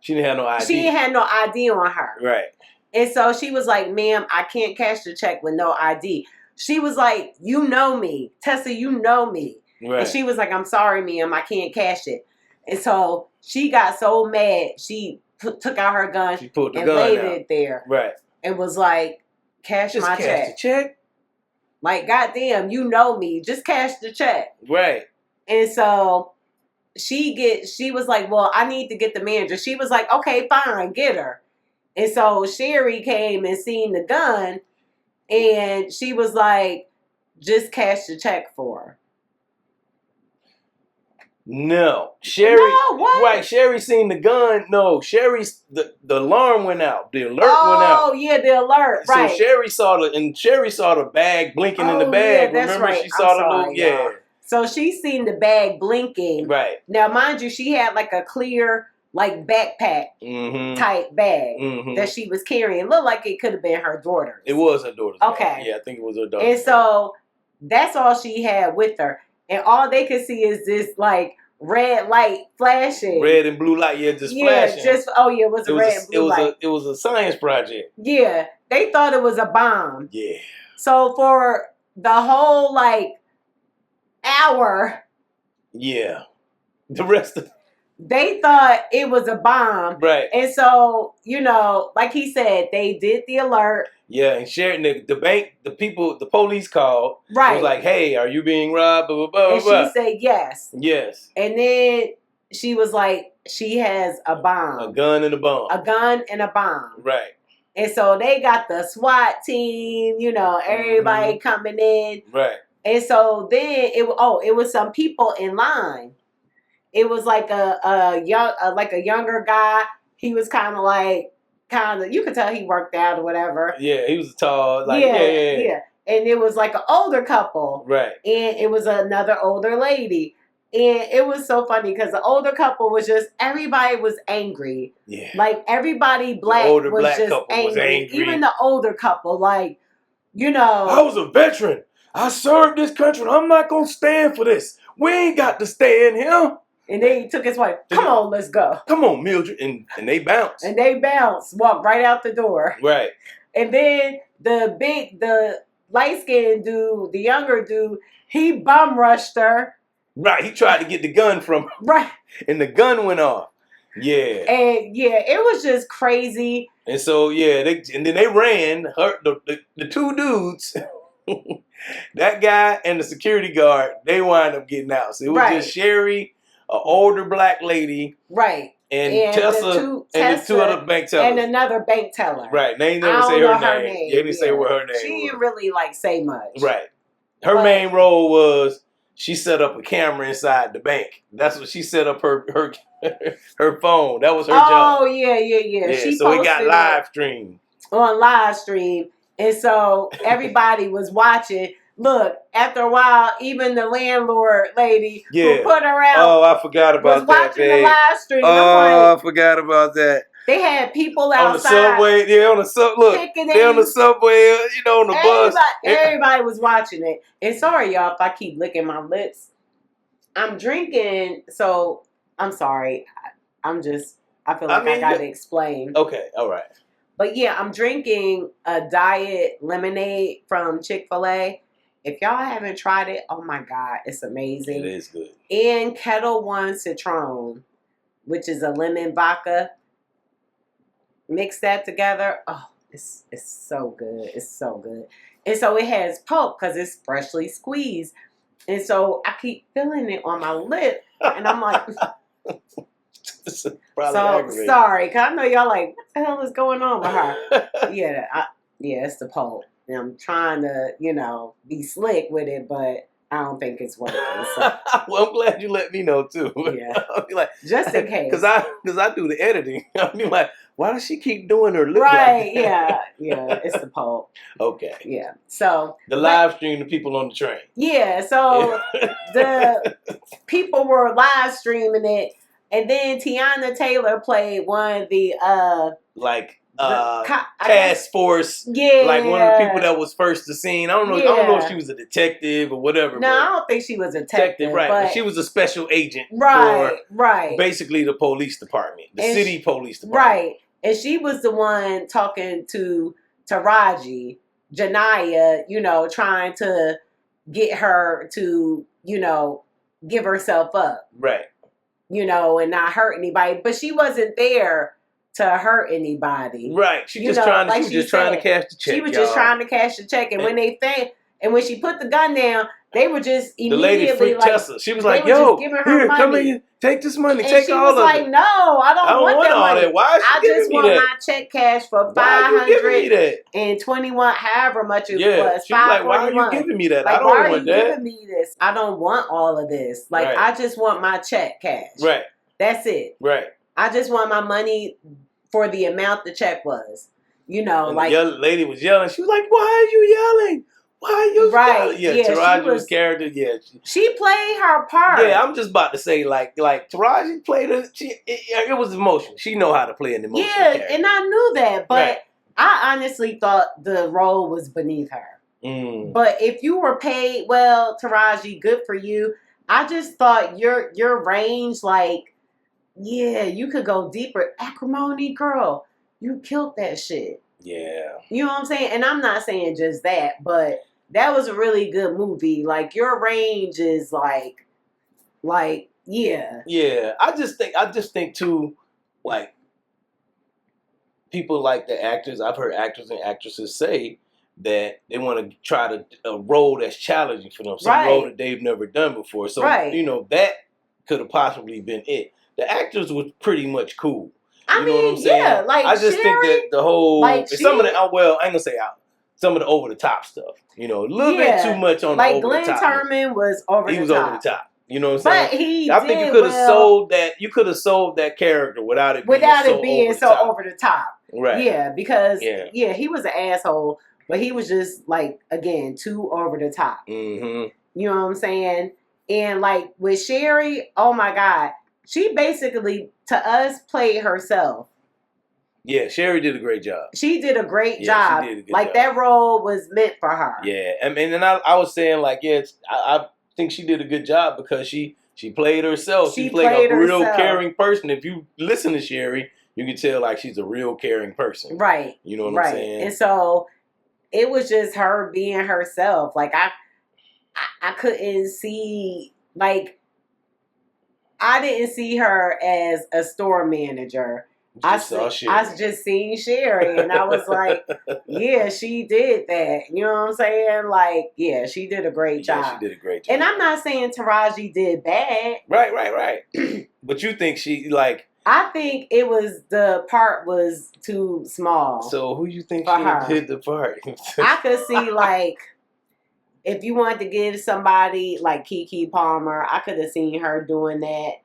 she didn't have no ID. She didn't have no ID on her. Right. And so she was like, ma'am, I can't cash the check with no ID. She was like, you know me. Tessa, you know me. Right. And she was like, I'm sorry, ma'am, I can't cash it. And so she got so mad, she took out her gun and laid it there. Right. And was like, cash my check. Just cash the check? Like, goddamn, you know me. Just cash the check. Right. And so she was like, well, I need to get the manager. She was like, okay, fine, get her. And so Sherri came and seen the gun, and she was like, just cash the check for her. No. Sherri. No, what? Right, Sherri seen the gun. No, Sherri's the alarm went out. The alert went out. Oh, yeah, the alert, right. So Sherri saw the bag blinking in the bag. Yeah, that's Remember, right. She saw the little, y'all. So she seen the bag blinking. Right. Now, mind you, she had like a clear, like backpack type bag that she was carrying. It looked like it could have been her daughter's. It was her daughter's. Okay. Bag. Yeah, I think it was her daughter's. And so that's all she had with her. And all they could see is this like red light flashing. Red and blue light, just flashing. It was a red and blue light. It was a science project. Yeah. They thought it was a bomb. Yeah. So for the whole like hour. Yeah. The rest of they thought it was a bomb. Right. And so, like he said, they did the alert. Yeah, and Sherri, the bank, the police called. Right. It was like, hey, are you being robbed? Blah, blah, blah, and she said yes. Yes. And then she was like, she has a bomb. A gun and a bomb. A gun and a bomb. Right. And so they got the SWAT team, everybody coming in. Right. And so then it was some people in line. It was like a younger guy. He was kind of you could tell he worked out or whatever. Yeah, he was tall. Yeah. And it was like an older couple. Right. And it was another older lady. And it was so funny because the older couple was just, everybody was angry. Yeah. Like everybody black was just angry. Even the older couple, I was a veteran. I served this country. I'm not going to stand for this. We ain't got to stand here. And then he took his wife. Come on, let's go. Come on, Mildred. And they bounced. Walked right out the door. Right. And then the light-skinned dude, the younger dude, he bum rushed her. Right. He tried to get the gun from her. Right. And the gun went off. Yeah. And it was just crazy. And so, and then they ran. The 2 dudes, that guy and the security guard, they wind up getting out. So it was just Sherri, an older black lady. Right. And Tessa and the 2 other bank tellers. And another bank teller. They ain't never say her name. They didn't say what her name was. She didn't really say much. Right. Her main role was she set up a camera inside the bank. That's what she set up her phone. That was her job. Oh, yeah. So it got live streamed. on live stream. And so everybody was watching. Look, after a while, even the landlord lady who put her out Oh, I forgot about was watching the live stream. Oh, I forgot about that. They had people outside. On the subway. Yeah, on the subway. Look, they're on the subway, on the bus. Everybody was watching it. And sorry, y'all, if I keep licking my lips. I'm drinking, so I'm sorry. I feel like I got to explain. Okay, all right. But yeah, I'm drinking a diet lemonade from Chick-fil-A. If y'all haven't tried it, oh my God, it's amazing. It is good. And Kettle One Citron, which is a lemon vodka. Mix that together. Oh, it's so good. It's so good. And so it has pulp because it's freshly squeezed. And so I keep feeling it on my lip. And I'm like... So sorry, because I know y'all like, what the hell is going on with her? Yeah, it's the pulp. And I'm trying to, be slick with it, but I don't think it's working. So. Well, I'm glad you let me know too. Yeah, I'll be like, just in case, because I do the editing. I'll be like, why does she keep doing her lip? Right? Like yeah, it's the pulp. Okay. Yeah. So the live stream, the people on the train. Yeah. So the people were live streaming it. And then Tiana Taylor played one of the task force. Yeah. Like one of the people that was first to scene. I don't know if she was a detective or whatever. No, I don't think she was a detective. Right. But she was a special agent for basically the police department. The city police department. Right. And she was the one talking to Taraji, Janiyah, trying to get her to, give herself up. Right. And not hurt anybody. But she wasn't there to hurt anybody. Right. She was just trying to cash the check. She was just trying to cash the check. And when she put the gun down, they were just immediately the lady freaked Tessa. She was like, "Yo, here, come here, take this money, and take all of it." She was like, "No, I don't want that money. That. Why is she giving me that? I just want my check cash for $521, however much it was. She was like, "Why are you giving me that? Like, I don't want that. Why are you giving me this? I don't want all of this. Like, I just want my check cash. Right. That's it. Right. I just want my money for the amount the check was. And the lady was yelling. She was like, "Why are you yelling? Why are you yelling?" Yeah, Taraji was character. Yeah, she played her part. Yeah, I'm just about to say, like Taraji played it. It was emotional. She know how to play an emotional character. And I knew that, but I honestly thought the role was beneath her. Mm. But if you were paid well, Taraji, good for you. I just thought your range, you could go deeper. Acrimony, girl, you killed that shit. Yeah. You know what I'm saying? And I'm not saying just that, but that was a really good movie. Like, your range is yeah. Yeah. I just think too, like, people like the actors. I've heard actors and actresses say that they want to try a role that's challenging for them, some role that they've never done before. So, that could have possibly been it. The actors were pretty much cool. You know what I'm saying? Yeah, I just think that the whole some of the I ain't gonna say out. Some of the over the top stuff, a little bit too much on the over the top. Glenn Turman was over the top. He was over the top. You know what I'm saying? But I think you could have sold that. You could have sold that character without it being so over the top. Right? Yeah, because he was an asshole, but he was just again too over the top. Mm-hmm. You know what I'm saying? And with Sherri, oh my God, she basically to us played herself. Yeah, Sherri did a great job. She did a great job. She did a good job. That role was meant for her. Yeah, and I was saying I think she did a good job because she played herself. She played a real caring person. If you listen to Sherri, you can tell she's a real caring person. Right. You know what I'm saying? And so it was just her being herself. I couldn't see I didn't see her as a store manager. I just seen Sherri and I was like, yeah, she did that. You know what I'm saying? She did a great job. Yeah, she did a great job. And I'm not saying Taraji did bad. Right. But you think she I think the part was too small. So who you think she did the part? I could see if you wanted to give somebody like Keke Palmer, I could have seen her doing that.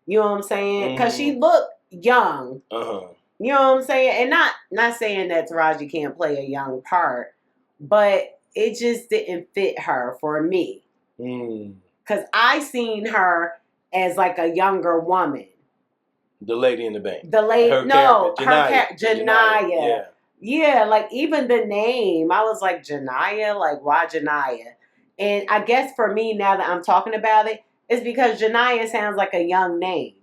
You know what I'm saying? Because she looked young. Uh-huh. You know what I'm saying? And not saying that Taraji can't play a young part, but it just didn't fit her for me. Because I seen her as like a younger woman. The lady in the bank. The lady, Janaya. Yeah. Yeah, like even the name, I was like, Janaya? Like, why Janaya? And I guess for me, now that I'm talking about it, it's because Janaya sounds like a young name.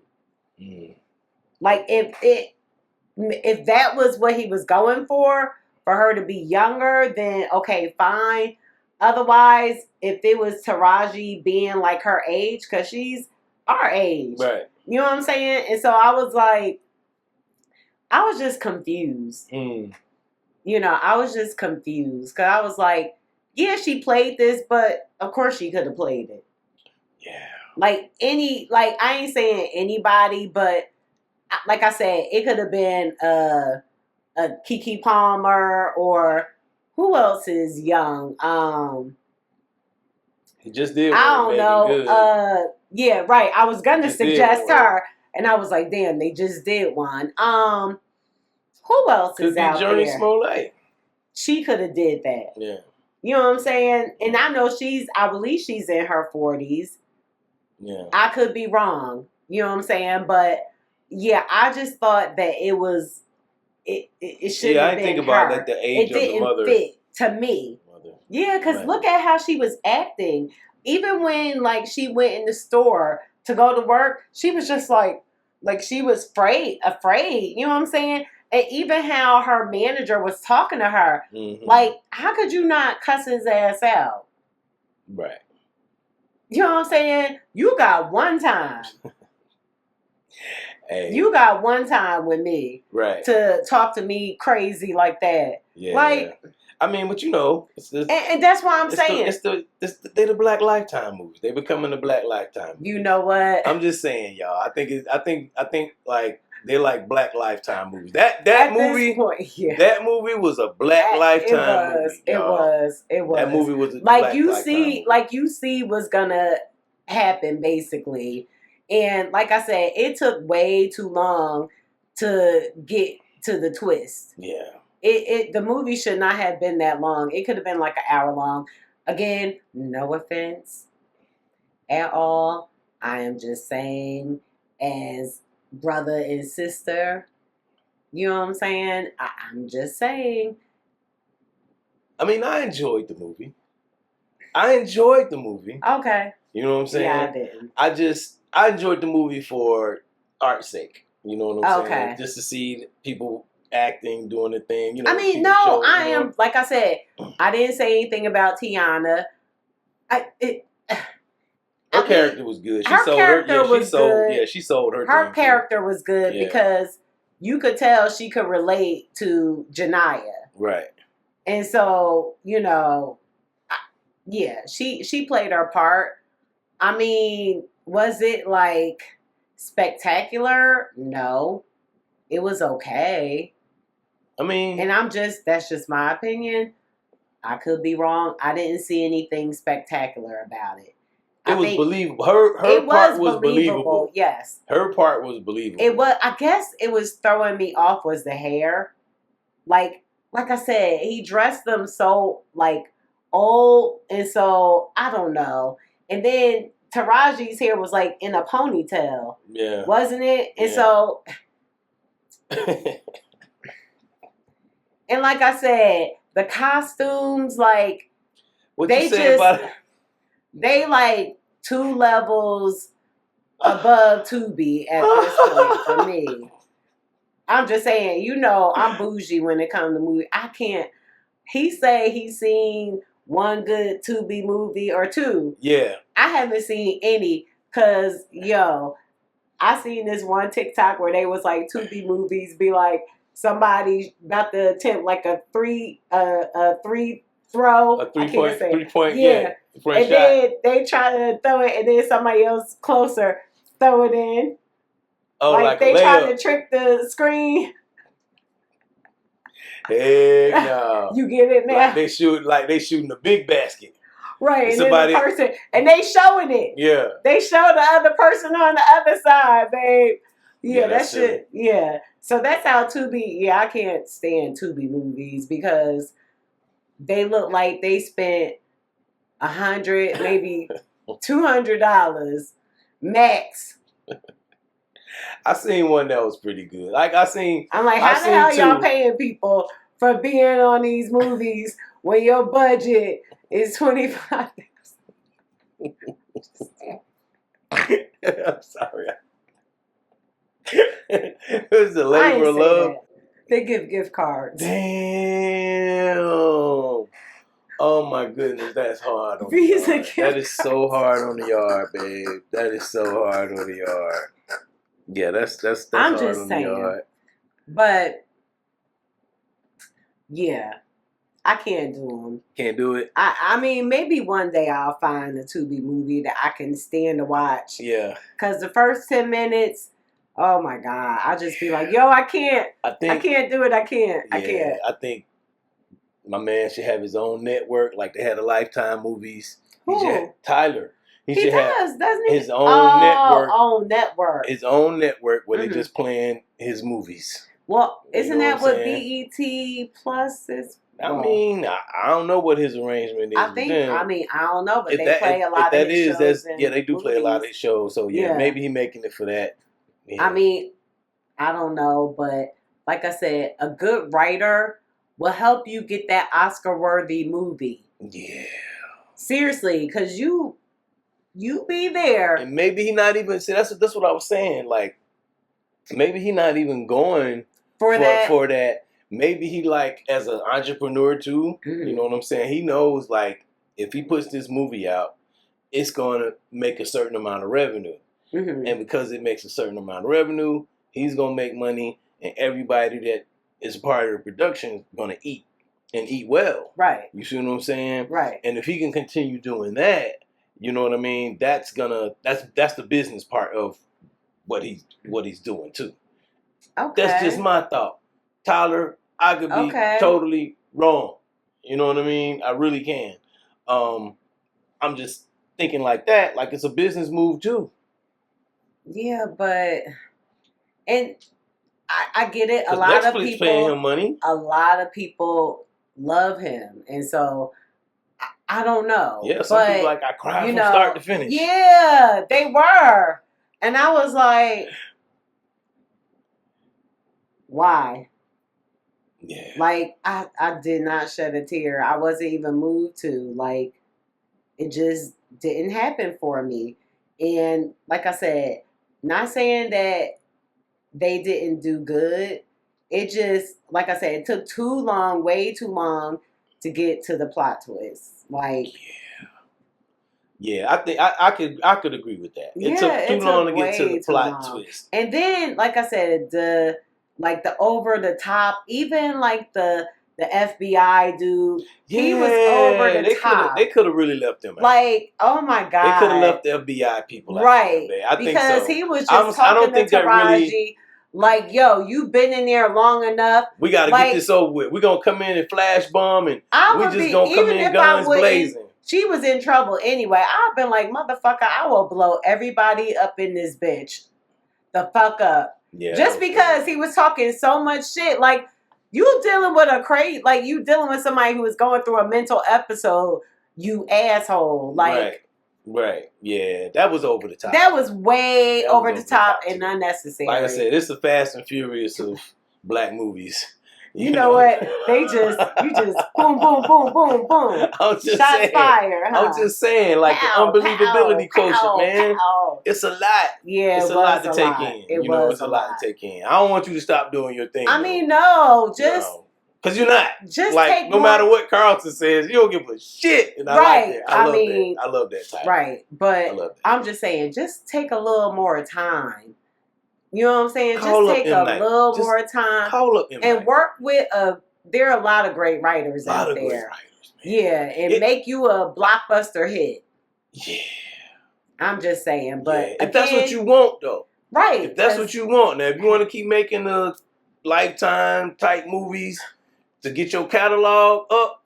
Like, if that was what he was going for her to be younger, then okay, fine. Otherwise, if it was Taraji being like her age, because she's our age. Right. You know what I'm saying? And so I was like, I was just confused. You know, I was just confused. Because I was like, yeah, she played this, but of course she could have played it. Yeah. Like, I ain't saying anybody, but like I said, it could have been a Keke Palmer, or who else is young? He just did. I don't know. Yeah, right. I was gonna suggest her, and I was like, damn, they just did one. Who else is out there? Journey Smollett. She could have did that. Yeah. You know what I'm saying? And I know I believe she's in her 40s. Yeah. I could be wrong. You know what I'm saying? But yeah, I just thought that it was. It shouldn't have been I think about her. like the age of the mother. It didn't fit to me. Yeah, because look at how she was acting. Even when like she went in the store to go to work, she was just like she was afraid. You know what I'm saying? And even how her manager was talking to her, like, how could you not cuss his ass out? Right. You know what I'm saying? You got one time. Hey. You got one time with me, right, to talk to me crazy like that. Yeah, like, I mean, but you know, and that's why I'm saying they're the Black Lifetime movies. They becoming the Black Lifetime movies. You know what? I'm just saying, y'all. I think like they're like Black Lifetime movies. That movie, that movie was a Black Lifetime movie. It was. That movie was a like you see what's gonna happen basically. And like I said, it took way too long to get to the twist. Yeah. The movie should not have been that long. It could have been like an hour long. Again, no offense at all. I am just saying, as brother and sister, you know what I'm saying? I'm just saying. I mean, I enjoyed the movie. Okay. You know what I'm saying? Yeah, I didn't. I enjoyed the movie for art's sake. You know what I'm saying? Okay. Just to see people acting, doing the thing. You know. I mean, no, I am. Like I said, I didn't say anything about Tiana. Her character was good. She sold her. Her character was good because you could tell she could relate to Janaya. Right. And so, you know, she played her part. I mean, was it like spectacular? No. It was okay. I mean, and that's just my opinion. I could be wrong. I didn't see anything spectacular about it. It was believable. Her part was believable. Yes. Her part was believable. It was. I guess it was throwing me off was the hair. Like I said, he dressed them so like old, and so I don't know. And then Taraji's hair was like in a ponytail. Yeah. Wasn't it? And so and like I said, the costumes, like they like 2 levels above Tubi at this point for me. I'm just saying, you know, I'm bougie when it comes to movies. I can't. He say he's seen one good Tubi movie or 2. Yeah. I haven't seen any because, I seen this one TikTok where they was like Tubi movies be like somebody about to attempt like a three throw. A 3-point, yeah. And then they try to throw it, and then somebody else closer throw it in. Oh, like they try to trick the screen. Heck no. You get it now? Like they shooting the big basket. Right, and then the person, and they showing it. Yeah. They show the other person on the other side, babe. Yeah, that shit. Yeah. So that's how Tubi. Yeah, I can't stand Tubi movies because they look like they spent $100, maybe $200 max. I seen one that was pretty good. Like I seen. I'm like, how the hell y'all paying people for being on these movies when your budget is $25? I'm sorry. It was the labor of love. They give gift cards. Damn. Oh my goodness, that's hard on the Visa yard. gift That is so hard on the yard, babe. That is so hard on the yard. Yeah, that's I'm hard just on saying. the yard. But yeah, I can't do them. Can't do it. I mean, maybe one day I'll find a Tubi movie that I can stand to watch. Yeah. Because the first 10 minutes, oh my God, I'll just be like, yo, I can't do it. I can't. I think my man should have his own network, like they had the Lifetime movies. Tyler. He should does, doesn't he? His own network. Own network. His own network where they just playing his movies. Well, isn't that what BET Plus is? I mean, I don't know what his arrangement is. I don't know, but they play a lot of his shows. They do play a lot of his shows. So yeah, maybe he's making it for that. Yeah. I mean, I don't know, but like I said, a good writer will help you get that Oscar-worthy movie. Yeah. Seriously, because you be there. And maybe he not even, see, that's what I was saying. Like, maybe he not even going for that. Maybe he, like, as an entrepreneur too, you know what I'm saying? He knows, like, if he puts this movie out, it's going to make a certain amount of revenue. Mm-hmm. And because it makes a certain amount of revenue, he's going to make money, and everybody that is part of the production is going to eat and eat well. Right. You see what I'm saying? Right. And if he can continue doing that, you know what I mean? That's the business part of what he's doing too. Okay. That's just my thought. Tyler, I could be totally wrong. You know what I mean? I really can. I'm just thinking like that, like it's a business move too. Yeah, but and I get it. A lot of people paying him money. A lot of people love him, and so I don't know. Yeah, some people like I cried from start to finish. Yeah, they were, and I was like, why? Yeah. Like I did not shed a tear. I wasn't even moved to. Like it just didn't happen for me. And like I said, not saying that they didn't do good. It just, like I said, it took too long, way too long to get to the plot twist. Like, yeah, I think I could agree with that. It took too long to get to the plot twist. And then, like I said, the over the top, even like the FBI dude, he was over the top. They could have really left him out. Like, oh my God. They could have left the FBI people out. Right. I think so. Because he was just talking to Taraji like, yo, you've been in there long enough. We got to get this over with. We're going to come in and flash bomb and we just going to come in guns blazing. She was in trouble anyway. I've been like, motherfucker, I will blow everybody up in this bitch. The fuck up. Yeah. Just because he was talking so much shit. Like, you dealing with you dealing with somebody who is going through a mental episode, you asshole. Like, right. Yeah, that was over the top. That was way over the top and unnecessary. Like I said, it's the Fast and Furious of black movies. You know what? You just boom, boom, boom, boom, boom. Shots fired. Huh? I'm just saying, like the unbelievability quotient, man. It's a lot. Yeah, it's a lot to take in. It's a lot to take in. I don't want you to stop doing your thing. I mean, no, just because you're not. Just like no matter what Carlton says, you don't give a shit. And I like that. I love that type. Right, but I'm just saying, just take a little more time. You know what I'm saying? Just take a little more time and work with there are a lot of great writers out there. Yeah, and make you a blockbuster hit. Yeah. I'm just saying, but if that's what you want though. Right. If that's what you want. Now if you want to keep making the Lifetime type movies to get your catalog up,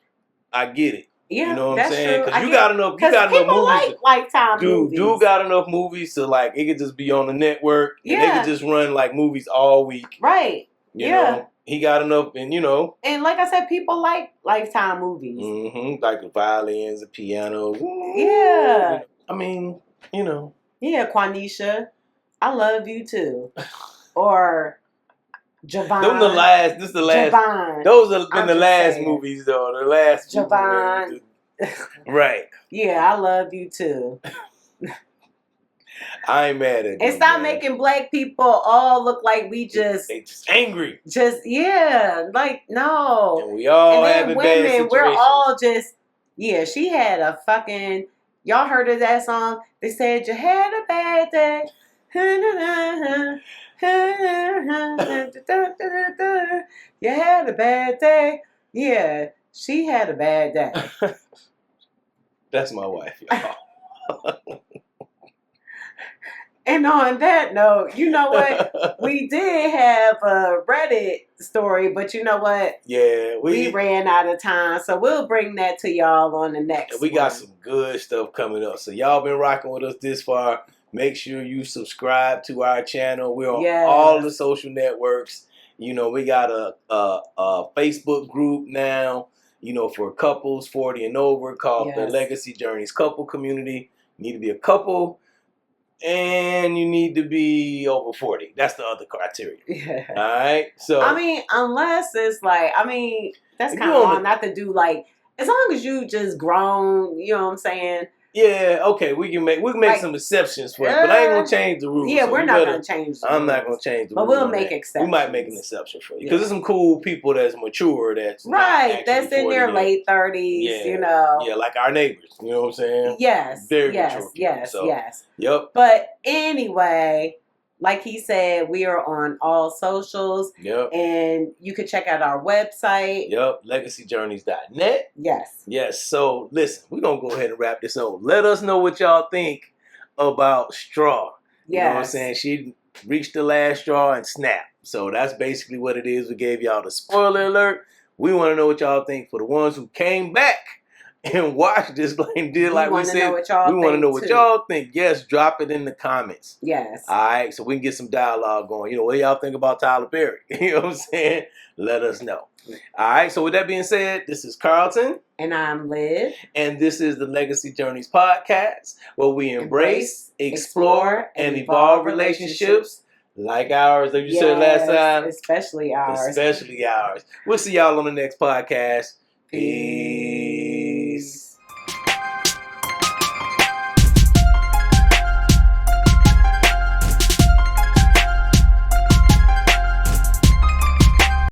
I get it. Yeah, you know what I'm that's saying? true. Because you got enough people movies. like Lifetime movies. Dude got enough movies to like it could just be on the network and they could just run like movies all week. Right. You know, he got enough, and and like I said, people like Lifetime movies. Like the violins, the piano. Yeah. I mean, Yeah, Quanisha, I love you too. Or Javon. This is the last. Javon. Those have been the last movies, though. The last. Javon. Right. Yeah, I love you too. I ain't mad at you. And stop making black people all look like we just... They just angry. Like, no. And we all and having then bad women, situations. we're all just... Yeah, she had a fucking... Y'all heard of that song? They said, you had a bad day. You had a bad day. Yeah, she had a bad day. That's my wife, y'all. And on that note, you know what? We did have a Reddit story, but you know what? Yeah, we ran out of time, so we'll bring that to y'all on the next We got some good stuff coming up. So y'all been rocking with us this far. Make sure you subscribe to our channel. We're on all the social networks. We got a Facebook group now, for couples 40 and over called the Legacy Journeys Couple Community. You need to be a couple. And you need to be over 40. That's the other criteria. Yeah. All right. So unless it's like, that's kind of hard not to do like, as long as you just grown, you know what I'm saying? Yeah, okay, we can make some exceptions for it, but I ain't gonna change the rules. Yeah, we're not gonna change the rules. I'm not gonna change the rules. But we'll make exceptions. We might make an exception for you. Because there's some cool people that's mature that's that's in their late 30s, Yeah, like our neighbors. You know what I'm saying? Yes. Very mature people. Yes. Yep. But anyway, like he said, we are on all socials. Yep. And you can check out our website. Yep. LegacyJourneys.net. Yes. Yes. So listen, we're gonna go ahead and wrap this up. Let us know what y'all think about straw. You know what I'm saying? She reached the last straw and snapped. So that's basically what it is. We gave y'all the spoiler alert. We want to know what y'all think. For the ones who came back and watched this and did like we said, we want to know what y'all think. Yes, drop it in the comments. Yes. All right, so we can get some dialogue going. What do y'all think about Tyler Perry? You know what I'm saying? Let us know. All right, so with that being said, this is Carlton. And I'm Liv. And this is the Legacy Journeys podcast, where we embrace, explore, and evolve relationships like ours, like you said last time. Especially ours. We'll see y'all on the next podcast. Peace.